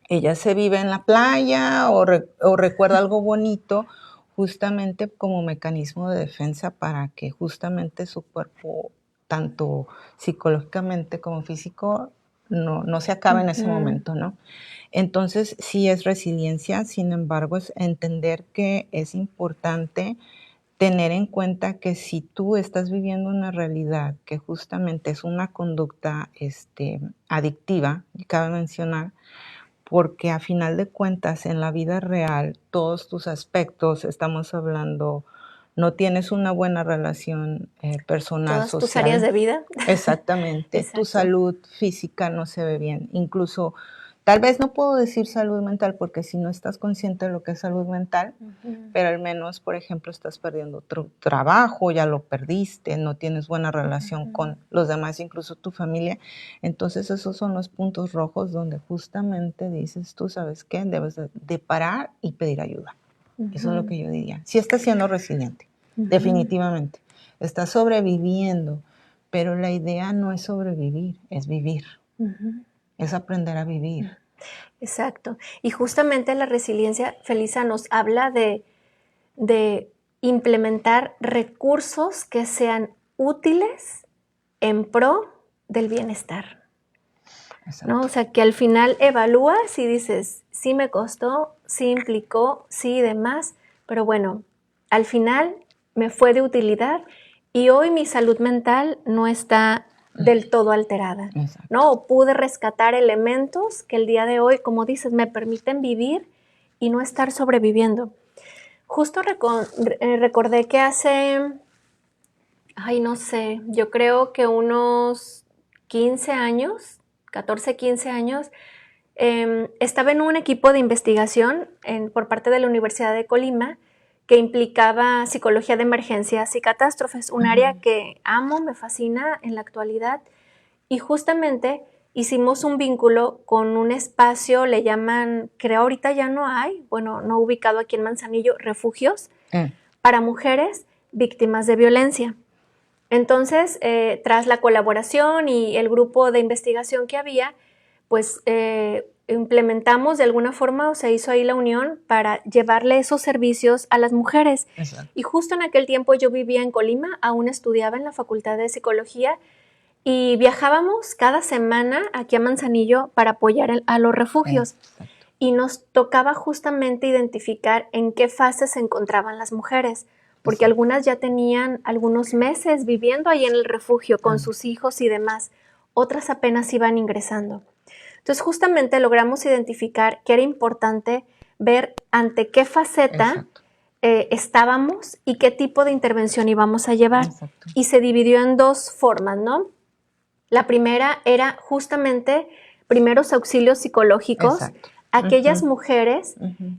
Ella se vive en la playa o recuerda algo bonito justamente como mecanismo de defensa para que justamente su cuerpo, tanto psicológicamente como físico, no se acabe en ese momento, ¿no? Entonces, sí es resiliencia, sin embargo, es entender que es importante tener en cuenta que si tú estás viviendo una realidad que justamente es una conducta adictiva, y cabe mencionar, porque a final de cuentas en la vida real todos tus aspectos, estamos hablando, no tienes una buena relación personal, Todas social. tus áreas de vida. Exactamente. Tu salud física no se ve bien. Incluso, tal vez no puedo decir salud mental porque si no estás consciente de lo que es salud mental, pero al menos, por ejemplo, estás perdiendo tu trabajo, ya lo perdiste, no tienes buena relación con los demás, incluso tu familia. Entonces, esos son los puntos rojos donde justamente dices, tú sabes qué, debes de parar y pedir ayuda. Eso es lo que yo diría. Sí estás siendo resiliente, definitivamente. Estás sobreviviendo, pero la idea no es sobrevivir, es vivir. Es aprender a vivir. Exacto. Y justamente la resiliencia, Felisa, nos habla de implementar recursos que sean útiles en pro del bienestar. ¿No? O sea, que al final evalúas y dices, sí me costó, sí implicó, sí demás, pero bueno, al final me fue de utilidad y hoy mi salud mental no está del todo alterada, ¿no? O pude rescatar elementos que el día de hoy, como dices, me permiten vivir y no estar sobreviviendo. Justo recordé que hace, no sé, yo creo que unos 15 años, 14, 15 años, estaba en un equipo de investigación por parte de la Universidad de Colima que implicaba psicología de emergencias y catástrofes, un área que amo, me fascina en la actualidad, y justamente hicimos un vínculo con un espacio, le llaman, creo ahorita ya no hay, bueno, no ubicado aquí en Manzanillo, refugios para mujeres víctimas de violencia. Entonces, tras la colaboración y el grupo de investigación que había, pues implementamos de alguna forma, o se hizo ahí la unión para llevarle esos servicios a las mujeres. Exacto. Y justo en aquel tiempo yo vivía en Colima, aún estudiaba en la Facultad de Psicología y viajábamos cada semana aquí a Manzanillo para apoyar a los refugios. Exacto. Y nos tocaba justamente identificar en qué fase se encontraban las mujeres, porque algunas ya tenían algunos meses viviendo ahí en el refugio con sus hijos y demás, otras apenas iban ingresando. Entonces justamente logramos identificar que era importante ver ante qué faceta estábamos y qué tipo de intervención íbamos a llevar. Exacto. Y se dividió en dos formas, ¿no? La primera era justamente primeros auxilios psicológicos, aquellas mujeres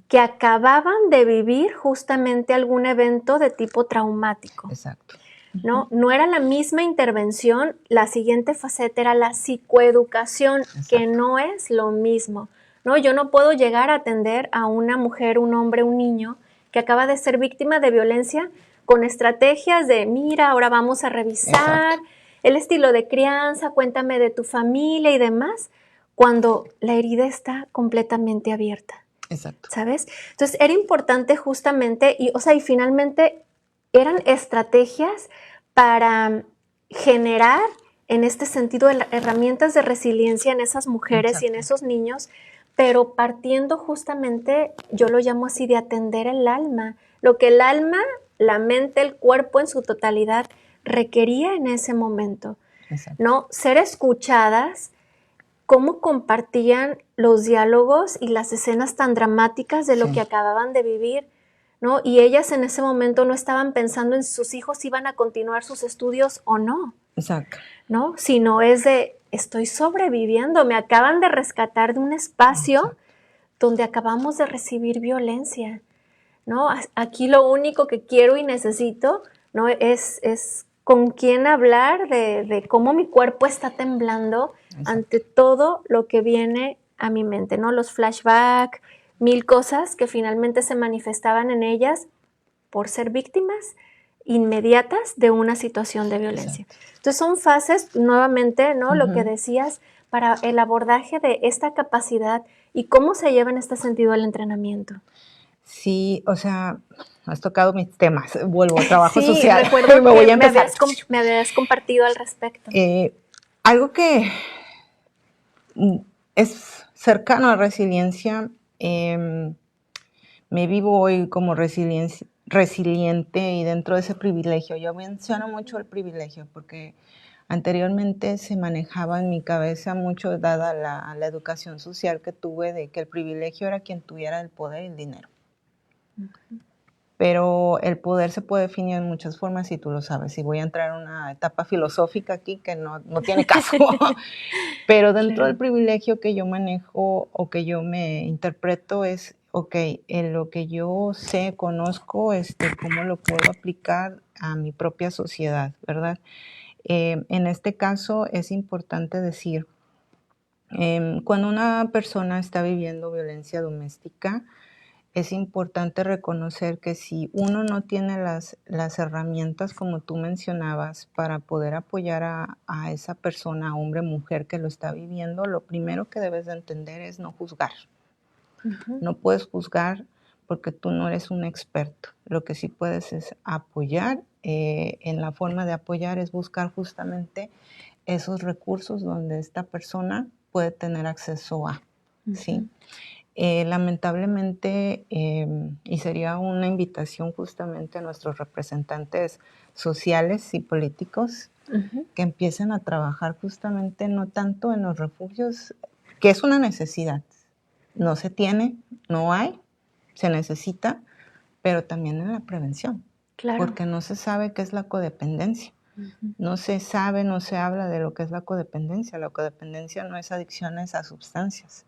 que acababan de vivir justamente algún evento de tipo traumático. Exacto. No era la misma intervención, la siguiente faceta era la psicoeducación, que no es lo mismo, ¿no? Yo no puedo llegar a atender a una mujer, un hombre, un niño que acaba de ser víctima de violencia con estrategias de, mira, ahora vamos a revisar el estilo de crianza, cuéntame de tu familia y demás, cuando la herida está completamente abierta. Exacto. ¿Sabes? Entonces era importante justamente, y finalmente eran estrategias para generar en este sentido herramientas de resiliencia en esas mujeres. Exacto. Y en esos niños, pero partiendo justamente, yo lo llamo así, de atender el alma, lo que el alma, la mente, el cuerpo en su totalidad requería en ese momento. Exacto. ¿No? Ser escuchadas, cómo compartían los diálogos y las escenas tan dramáticas de lo que acababan de vivir, ¿no? Y ellas en ese momento no estaban pensando en si sus hijos iban a continuar sus estudios o no. Exacto. ¿No? Sino es de, estoy sobreviviendo, me acaban de rescatar de un espacio donde acabamos de recibir violencia, ¿no? Aquí lo único que quiero y necesito, ¿no? es con quién hablar de cómo mi cuerpo está temblando. Exacto. Ante todo lo que viene a mi mente, ¿no? Los flashbacks, mil cosas que finalmente se manifestaban en ellas por ser víctimas inmediatas de una situación de violencia. Exacto. Entonces son fases, nuevamente, ¿no? Lo que decías, para el abordaje de esta capacidad y cómo se lleva en este sentido el entrenamiento. Sí, o sea, has tocado mis temas. Vuelvo a trabajo social. Recuerdo que voy a empezar. Me habías compartido al respecto. Algo que es cercano a resiliencia, me vivo hoy como resiliente y dentro de ese privilegio. Yo menciono mucho el privilegio porque anteriormente se manejaba en mi cabeza mucho, dada la educación social que tuve, de que el privilegio era quien tuviera el poder y el dinero. Uh-huh. Pero el poder se puede definir en muchas formas y tú lo sabes. Y voy a entrar en una etapa filosófica aquí que no tiene caso. Pero dentro del privilegio que yo manejo o que yo me interpreto es, en lo que yo sé, conozco, cómo lo puedo aplicar a mi propia sociedad, ¿verdad? En este caso es importante decir, cuando una persona está viviendo violencia doméstica, es importante reconocer que si uno no tiene las herramientas, como tú mencionabas, para poder apoyar a esa persona, hombre, mujer que lo está viviendo, lo primero que debes de entender es no juzgar. Uh-huh. No puedes juzgar porque tú no eres un experto. Lo que sí puedes es apoyar. En la forma de apoyar es buscar justamente esos recursos donde esta persona puede tener acceso a, uh-huh. ¿Sí? Lamentablemente, y sería una invitación justamente a nuestros representantes sociales y políticos, uh-huh. que empiecen a trabajar justamente no tanto en los refugios, que es una necesidad. No se tiene, no hay, se necesita, pero también en la prevención. Claro. Porque no se sabe qué es la codependencia. Uh-huh. No se sabe, no se habla de lo que es la codependencia. La codependencia no es adicciones a sustancias.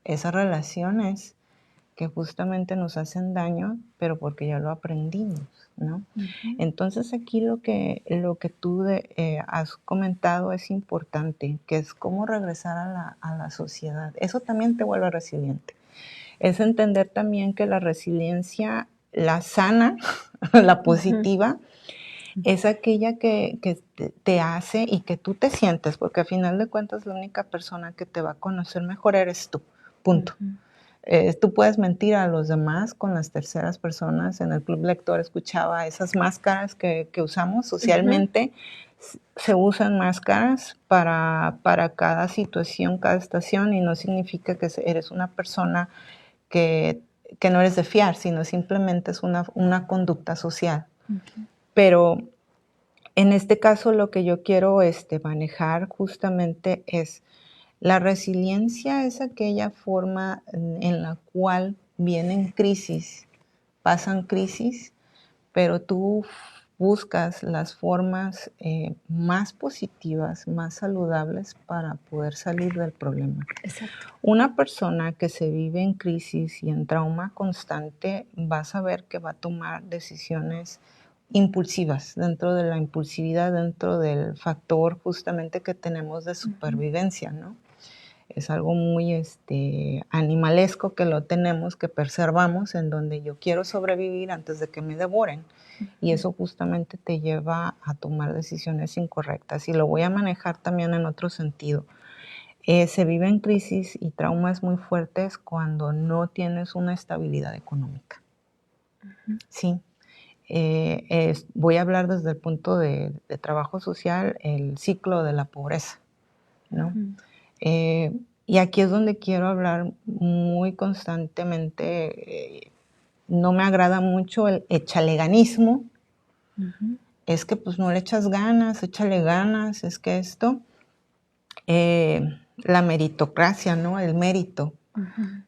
Esas relaciones que justamente nos hacen daño, pero porque ya lo aprendimos, ¿no? Uh-huh. Entonces aquí lo que tú has comentado es importante, que es cómo regresar a la sociedad. Eso también te vuelve resiliente. Es entender también que la resiliencia, la sana, la positiva, uh-huh. es aquella que te hace y que tú te sientes, porque al final de cuentas la única persona que te va a conocer mejor eres tú. Punto. Uh-huh. Tú puedes mentir a los demás con las terceras personas. En el Club Lector escuchaba esas máscaras que usamos socialmente. Uh-huh. Se usan máscaras para cada situación, cada estación, y no significa que eres una persona que no eres de fiar, sino simplemente es una conducta social. Uh-huh. Pero en este caso lo que yo quiero manejar justamente es la resiliencia. Es aquella forma en la cual vienen crisis, pasan crisis, pero tú buscas las formas más positivas, más saludables para poder salir del problema. Exacto. Una persona que se vive en crisis y en trauma constante va a saber que va a tomar decisiones impulsivas, dentro de la impulsividad, dentro del factor justamente que tenemos de supervivencia, ¿no? Es algo muy animalesco que lo tenemos, que preservamos, en donde yo quiero sobrevivir antes de que me devoren. Y eso justamente te lleva a tomar decisiones incorrectas. Y lo voy a manejar también en otro sentido. Se vive en crisis y traumas muy fuertes cuando no tienes una estabilidad económica. Sí. Voy a hablar desde el punto de trabajo social, el ciclo de la pobreza, ¿no? Y aquí es donde quiero hablar muy constantemente. No me agrada mucho el echaleganismo. Es que pues no le echas ganas, échale ganas, es que esto, la meritocracia, ¿no? El mérito,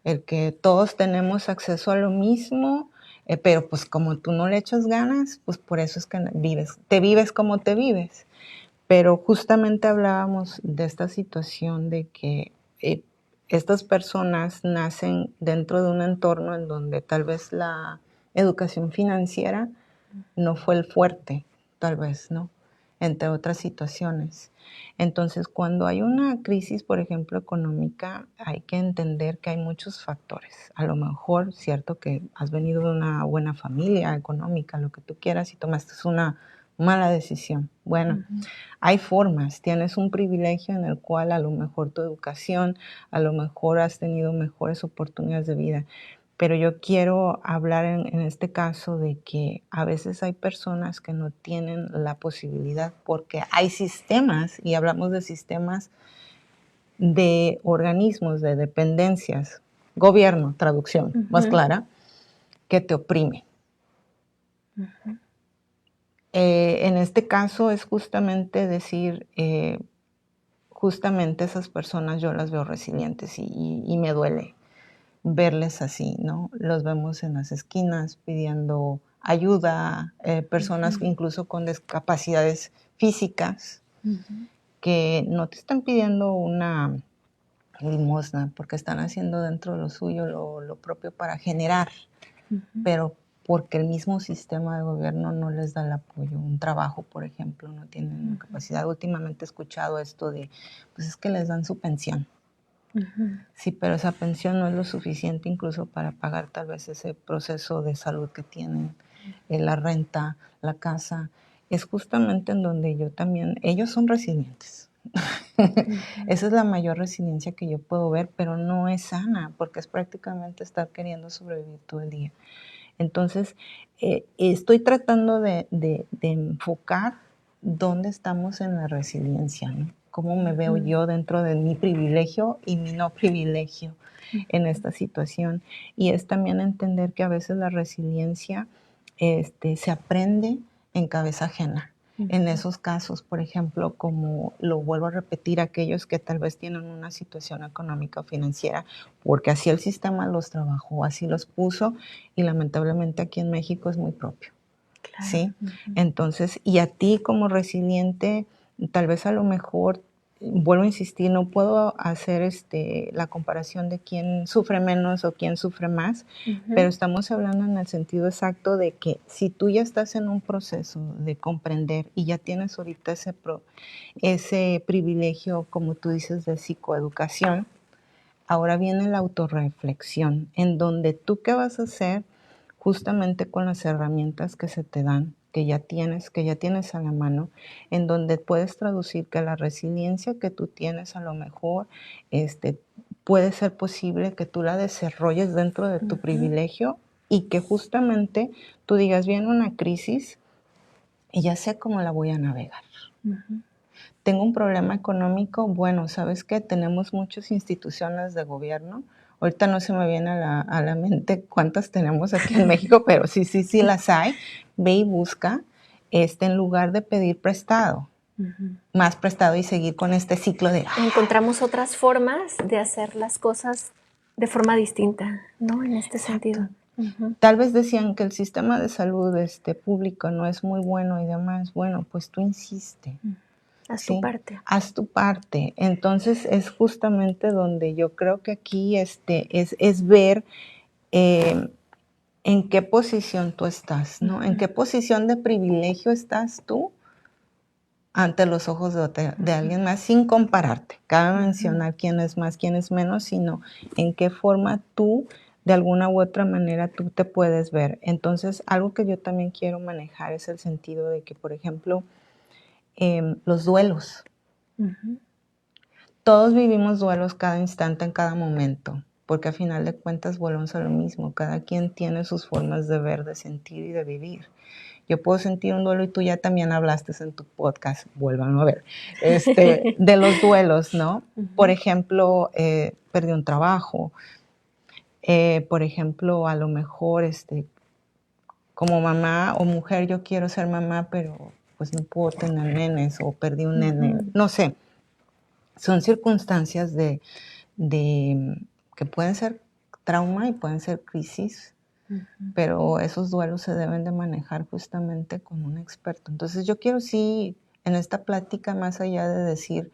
el que todos tenemos acceso a lo mismo, pero pues como tú no le echas ganas, pues por eso es que te vives como te vives. Pero justamente hablábamos de esta situación de que estas personas nacen dentro de un entorno en donde tal vez la educación financiera no fue el fuerte, tal vez, ¿no? Entre otras situaciones. Entonces, cuando hay una crisis, por ejemplo, económica, hay que entender que hay muchos factores. A lo mejor, cierto que has venido de una buena familia económica, lo que tú quieras, y tomaste una mala decisión. Bueno, hay formas, tienes un privilegio en el cual a lo mejor tu educación, a lo mejor has tenido mejores oportunidades de vida. Pero yo quiero hablar en este caso de que a veces hay personas que no tienen la posibilidad porque hay sistemas, y hablamos de sistemas de organismos, de dependencias, gobierno, traducción más clara, que te oprime. En este caso es justamente decir, justamente esas personas yo las veo resilientes y me duele verles así, ¿no? Los vemos en las esquinas pidiendo ayuda, personas incluso con discapacidades físicas que no te están pidiendo una limosna porque están haciendo dentro de lo suyo lo propio para generar, pero porque el mismo sistema de gobierno no les da el apoyo. Un trabajo, por ejemplo, no tienen capacidad. Últimamente he escuchado esto de, pues es que les dan su pensión. Sí, pero esa pensión no es lo suficiente incluso para pagar tal vez ese proceso de salud que tienen, la renta, la casa. Es justamente en donde yo también, ellos son resilientes. Esa es la mayor resiliencia que yo puedo ver, pero no es sana porque es prácticamente estar queriendo sobrevivir todo el día. Entonces, estoy tratando de enfocar dónde estamos en la resiliencia, ¿no? Cómo me veo yo dentro de mi privilegio y mi no privilegio en esta situación. Y es también entender que a veces la resiliencia se aprende en cabeza ajena. En esos casos, por ejemplo, como lo vuelvo a repetir, aquellos que tal vez tienen una situación económica o financiera, porque así el sistema los trabajó, así los puso, y lamentablemente aquí en México es muy propio. Claro. ¿Sí? Entonces, y a ti como resiliente, tal vez a lo mejor, vuelvo a insistir, no puedo hacer la comparación de quién sufre menos o quién sufre más, pero estamos hablando en el sentido exacto de que si tú ya estás en un proceso de comprender y ya tienes ahorita ese privilegio, como tú dices, de psicoeducación, ahora viene la autorreflexión, en donde tú qué vas a hacer justamente con las herramientas que se te dan, que ya tienes a la mano, en donde puedes traducir que la resiliencia que tú tienes a lo mejor puede ser posible que tú la desarrolles dentro de tu privilegio y que justamente tú digas, viene una crisis y ya sé cómo la voy a navegar. Tengo un problema económico, bueno, ¿sabes qué? Tenemos muchas instituciones de gobierno. Ahorita no se me viene a la mente cuántas tenemos aquí en México, pero sí las hay. Ve y busca, en lugar de pedir prestado, más prestado y seguir con este ciclo de... Encontramos otras formas de hacer las cosas de forma distinta, ¿no? En este sentido. Tal vez decían que el sistema de salud público no es muy bueno y demás. Bueno, pues tú insiste. Haz tu parte. Haz tu parte. Entonces es justamente donde yo creo que aquí es ver en qué posición tú estás, ¿no? En qué posición de privilegio estás tú ante los ojos de alguien más sin compararte. Cabe mencionar quién es más, quién es menos, sino en qué forma tú, de alguna u otra manera, tú te puedes ver. Entonces, algo que yo también quiero manejar es el sentido de que, por ejemplo, los duelos. Todos vivimos duelos cada instante, en cada momento, porque a final de cuentas volvemos a lo mismo. Cada quien tiene sus formas de ver, de sentir y de vivir. Yo puedo sentir un duelo y tú ya también hablaste en tu podcast, vuélvanlo a ver, de los duelos, ¿no? Por ejemplo, perdí un trabajo. Por ejemplo, a lo mejor como mamá o mujer yo quiero ser mamá, pero pues no puedo tener nenes o perdí un nene, no sé. Son circunstancias que pueden ser trauma y pueden ser crisis, pero esos duelos se deben de manejar justamente con un experto. Entonces yo quiero sí, en esta plática, más allá de decir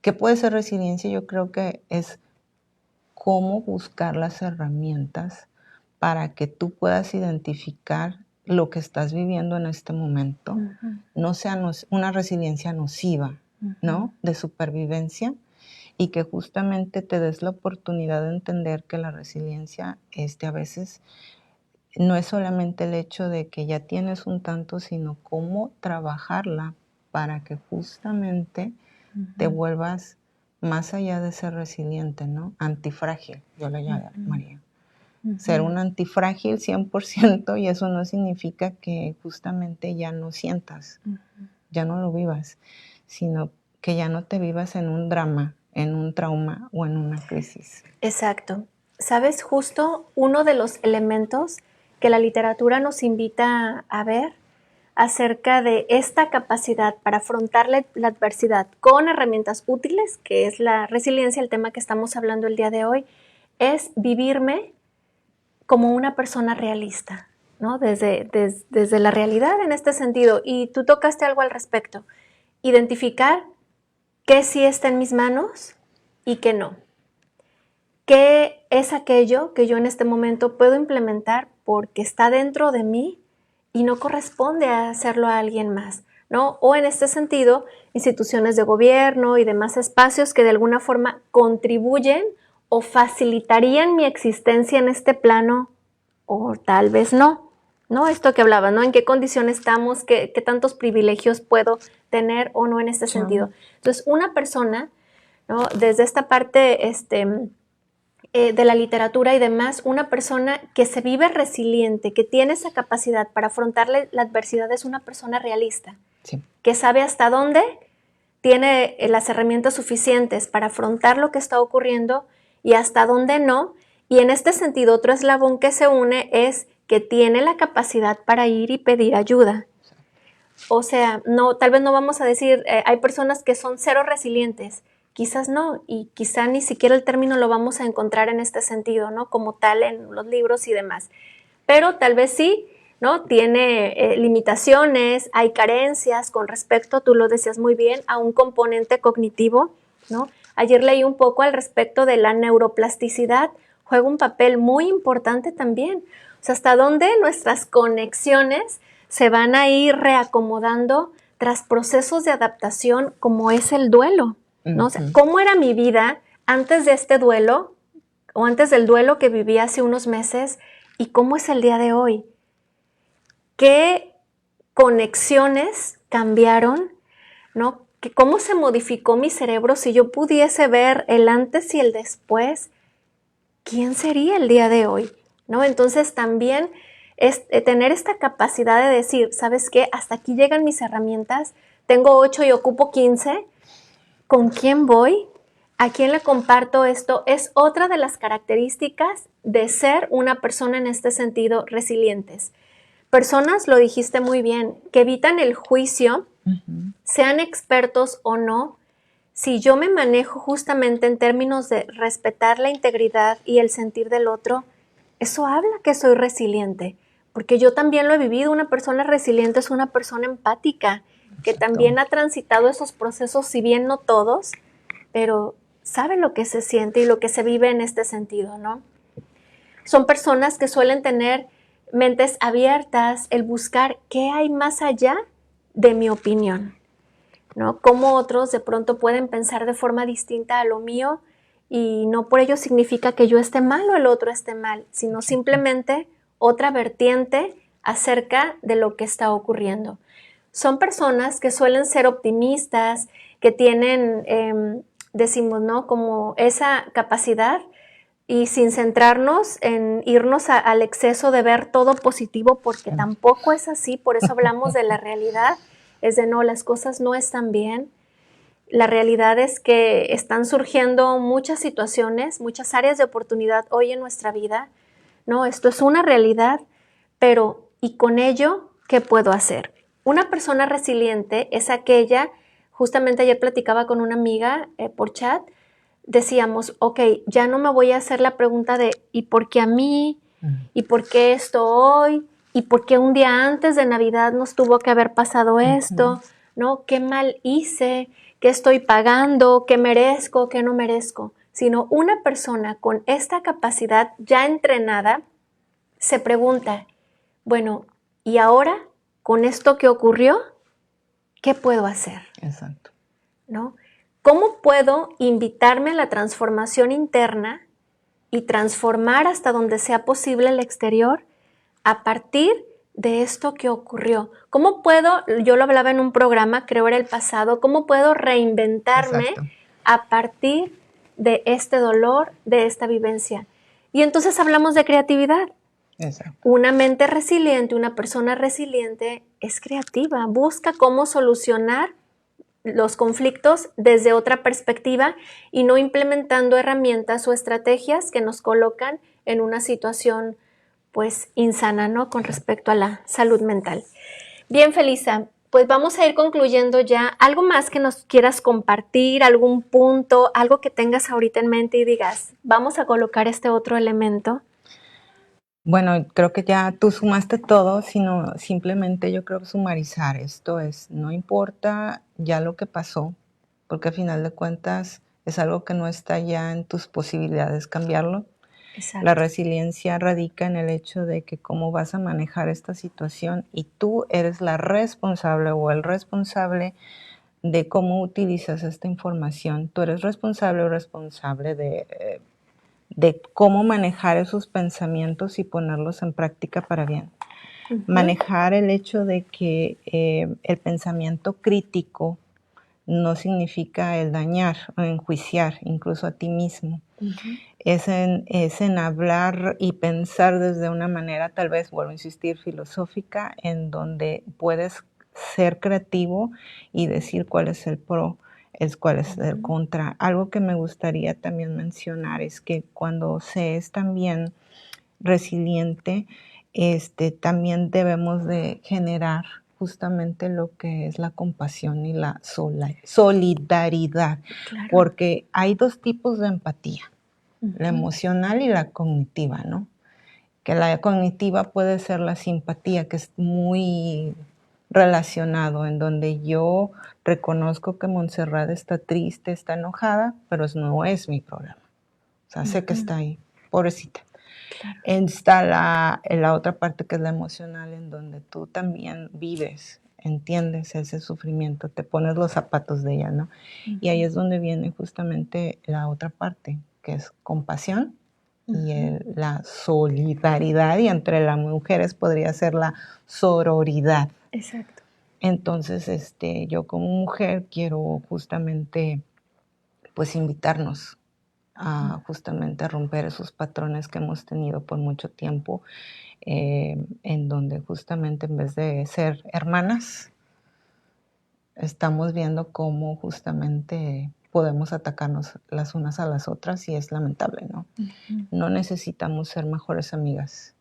qué puede ser resiliencia, yo creo que es cómo buscar las herramientas para que tú puedas identificar lo que estás viviendo en este momento, no sea una resiliencia nociva, ¿no? De supervivencia, y que justamente te des la oportunidad de entender que la resiliencia a veces no es solamente el hecho de que ya tienes un tanto, sino cómo trabajarla para que justamente te vuelvas más allá de ser resiliente, ¿no? Antifrágil, yo le llamaría. Ser un antifrágil 100%, y eso no significa que justamente ya no sientas, ya no lo vivas, sino que ya no te vivas en un drama, en un trauma o en una crisis. Exacto. ¿Sabes? Justo uno de los elementos que la literatura nos invita a ver acerca de esta capacidad para afrontar la adversidad con herramientas útiles, que es la resiliencia, el tema que estamos hablando el día de hoy, es vivirme como una persona realista, ¿no? Desde la realidad en este sentido. Y tú tocaste algo al respecto. Identificar qué sí está en mis manos y qué no. ¿Qué es aquello que yo en este momento puedo implementar porque está dentro de mí y no corresponde a hacerlo a alguien más, ¿no? O en este sentido, instituciones de gobierno y demás espacios que de alguna forma contribuyen o facilitarían mi existencia en este plano, o tal vez no, ¿no? Esto que hablaba, ¿no? ¿En qué condición estamos? ¿Qué tantos privilegios puedo tener o no en este sentido? Entonces, una persona, ¿no? Desde esta parte, de la literatura y demás, una persona que se vive resiliente, que tiene esa capacidad para afrontar la adversidad, es una persona realista, sí, que sabe hasta dónde tiene las herramientas suficientes para afrontar lo que está ocurriendo y hasta dónde no. Y en este sentido, otro eslabón que se une es que tiene la capacidad para ir y pedir ayuda. O sea, no, tal vez no vamos a decir, hay personas que son cero resilientes, quizás no, y quizá ni siquiera el término lo vamos a encontrar en este sentido, ¿no? Como tal en los libros y demás. Pero tal vez sí, ¿no? Tiene limitaciones, hay carencias con respecto, tú lo decías muy bien, a un componente cognitivo, ¿no? Ayer leí un poco al respecto de la neuroplasticidad, juega un papel muy importante también. O sea, hasta dónde nuestras conexiones se van a ir reacomodando tras procesos de adaptación como es el duelo, ¿no? O sea, ¿cómo era mi vida antes de este duelo o antes del duelo que viví hace unos meses y cómo es el día de hoy? ¿Qué conexiones cambiaron, ¿no? ¿Cómo se modificó mi cerebro? Si yo pudiese ver el antes y el después, ¿quién sería el día de hoy? ¿No? Entonces también es tener esta capacidad de decir, ¿sabes qué? Hasta aquí llegan mis herramientas, tengo 8 y ocupo 15, ¿con quién voy? ¿A quién le comparto esto? Es otra de las características de ser una persona en este sentido resilientes. Personas, lo dijiste muy bien, que evitan el juicio, sean expertos o no. Si yo me manejo justamente en términos de respetar la integridad y el sentir del otro, eso habla que soy resiliente, porque yo también lo he vivido. Una persona resiliente es una persona empática, que también ha transitado esos procesos, si bien no todos, pero sabe lo que se siente y lo que se vive en este sentido, ¿no? Son personas que suelen tener mentes abiertas, el buscar qué hay más allá de mi opinión. ¿no? Cómo otros de pronto pueden pensar de forma distinta a lo mío y no por ello significa que yo esté mal o el otro esté mal, sino simplemente otra vertiente acerca de lo que está ocurriendo. Son personas que suelen ser optimistas, que tienen, decimos, ¿no? Como esa capacidad y sin centrarnos en irnos al exceso de ver todo positivo, porque tampoco es así, por eso hablamos de la realidad, es de no, las cosas no están bien. La realidad es que están surgiendo muchas situaciones, muchas áreas de oportunidad hoy en nuestra vida, ¿no? Esto es una realidad, pero ¿y con ello qué puedo hacer? Una persona resiliente es aquella, justamente ayer platicaba con una amiga por chat, decíamos, ok, ya no me voy a hacer la pregunta de ¿y por qué a mí? ¿Y por qué esto hoy? ¿Y por qué un día antes de Navidad nos tuvo que haber pasado esto? ¿No? ¿Qué mal hice? ¿Qué estoy pagando? ¿Qué merezco? ¿Qué no merezco? Sino una persona con esta capacidad ya entrenada se pregunta, bueno, ¿y ahora con esto que ocurrió, qué puedo hacer? Exacto. ¿No? ¿Cómo puedo invitarme a la transformación interna y transformar hasta donde sea posible el exterior a partir de esto que ocurrió? ¿Cómo puedo, yo lo hablaba en un programa, creo era el pasado, cómo puedo reinventarme a partir de este dolor, de esta vivencia? Y entonces hablamos de creatividad. Exacto. Una mente resiliente, una persona resiliente es creativa, busca cómo solucionar los conflictos desde otra perspectiva y no implementando herramientas o estrategias que nos colocan en una situación pues insana, ¿no? Con respecto a la salud mental. Bien, Felisa, pues vamos a ir concluyendo ya. ¿Algo más que nos quieras compartir? ¿Algún punto? ¿Algo que tengas ahorita en mente y digas, vamos a colocar este otro elemento? Bueno, creo que ya tú sumaste todo, sino simplemente yo creo que sumarizar esto es, no importa ya lo que pasó, porque al final de cuentas es algo que no está ya en tus posibilidades cambiarlo. Exacto. La resiliencia radica en el hecho de que cómo vas a manejar esta situación y tú eres la responsable o el responsable de cómo utilizas esta información. Tú eres responsable o responsable de cómo manejar esos pensamientos y ponerlos en práctica para bien. Manejar el hecho de que el pensamiento crítico no significa el dañar o enjuiciar, incluso a ti mismo. Es en hablar y pensar desde una manera, tal vez, vuelvo a insistir, filosófica, en donde puedes ser creativo y decir cuál es el pro, cuál es el contra. Algo que me gustaría también mencionar es que cuando se es también resiliente, también debemos de generar justamente lo que es la compasión y la solidaridad, Claro. porque hay dos tipos de empatía, la emocional y la cognitiva, ¿no? Que la cognitiva puede ser la simpatía, que es muy relacionado, en donde yo reconozco que Montserrat está triste, está enojada, pero no es mi problema. O sea, sé que está ahí, pobrecita. Claro. Está la otra parte que es la emocional, en donde tú también vives, entiendes ese sufrimiento, te pones los zapatos de ella, ¿no? Y ahí es donde viene justamente la otra parte, que es compasión y la solidaridad, y entre las mujeres podría ser la sororidad. Exacto. Entonces, yo como mujer quiero justamente, pues, invitarnos a justamente romper esos patrones que hemos tenido por mucho tiempo, en donde justamente en vez de ser hermanas, estamos viendo cómo justamente podemos atacarnos las unas a las otras, y es lamentable, ¿no? No necesitamos ser mejores amigas,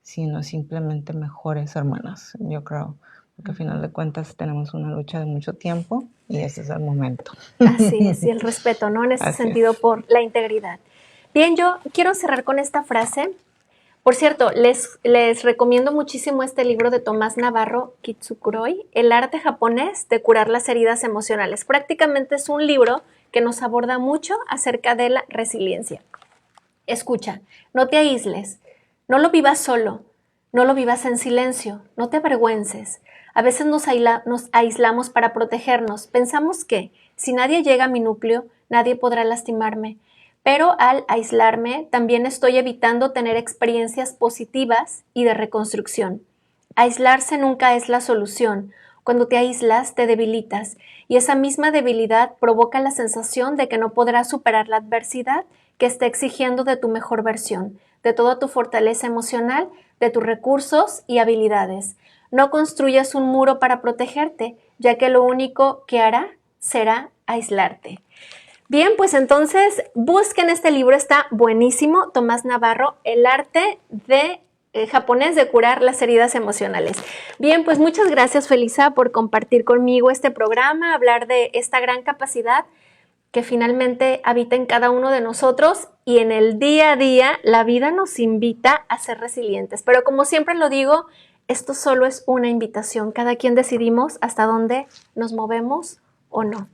sino simplemente mejores hermanas, yo creo, porque al final de cuentas tenemos una lucha de mucho tiempo y ese es el momento. Así es, y el respeto, ¿no? En ese sentido, por la integridad. Bien, yo quiero cerrar con esta frase. Por cierto, les recomiendo muchísimo este libro de Tomás Navarro, Kitsukuroi, El arte japonés de curar las heridas emocionales. Prácticamente es un libro que nos aborda mucho acerca de la resiliencia. Escucha, no te aísles, no lo vivas solo, No lo vivas en silencio, no te avergüences. A veces nos aislamos para protegernos. Pensamos que, si nadie llega a mi núcleo, nadie podrá lastimarme. Pero al aislarme, también estoy evitando tener experiencias positivas y de reconstrucción. Aislarse nunca es la solución. Cuando te aíslas, te debilitas, y esa misma debilidad provoca la sensación de que no podrás superar la adversidad que está exigiendo de tu mejor versión, de toda tu fortaleza emocional, de tus recursos y habilidades. No construyas un muro para protegerte, ya que lo único que hará será aislarte. Bien, pues entonces busquen este libro, está buenísimo. Tomás Navarro, El arte de japonés de curar las heridas emocionales. Bien, pues muchas gracias, Felisa, por compartir conmigo este programa, hablar de esta gran capacidad que finalmente habita en cada uno de nosotros, y en el día a día la vida nos invita a ser resilientes. Pero como siempre lo digo, esto solo es una invitación. Cada quien decidimos hasta dónde nos movemos o no.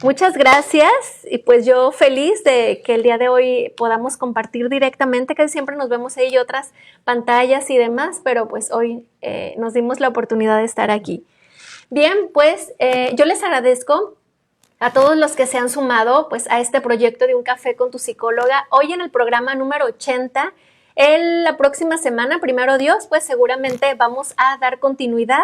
Muchas gracias, y pues yo feliz de que el día de hoy podamos compartir directamente, que siempre nos vemos ahí y otras pantallas y demás, pero pues hoy nos dimos la oportunidad de estar aquí. Bien, pues yo les agradezco a todos los que se han sumado pues a este proyecto de Un Café con tu Psicóloga, hoy en el programa número 80. La próxima semana, primero Dios, pues seguramente vamos a dar continuidad.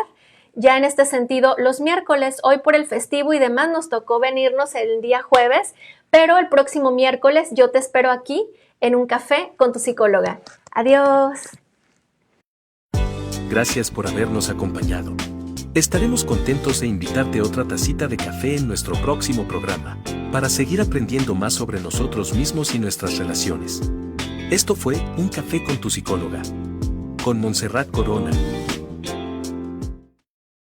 Ya en este sentido, los miércoles, hoy por el festivo y demás, nos tocó venirnos el día jueves, pero el próximo miércoles yo te espero aquí en Un Café con tu Psicóloga. Adiós. Gracias por habernos acompañado. Estaremos contentos de invitarte a otra tacita de café en nuestro próximo programa, para seguir aprendiendo más sobre nosotros mismos y nuestras relaciones. Esto fue Un Café con tu Psicóloga, con Montserrat Corona.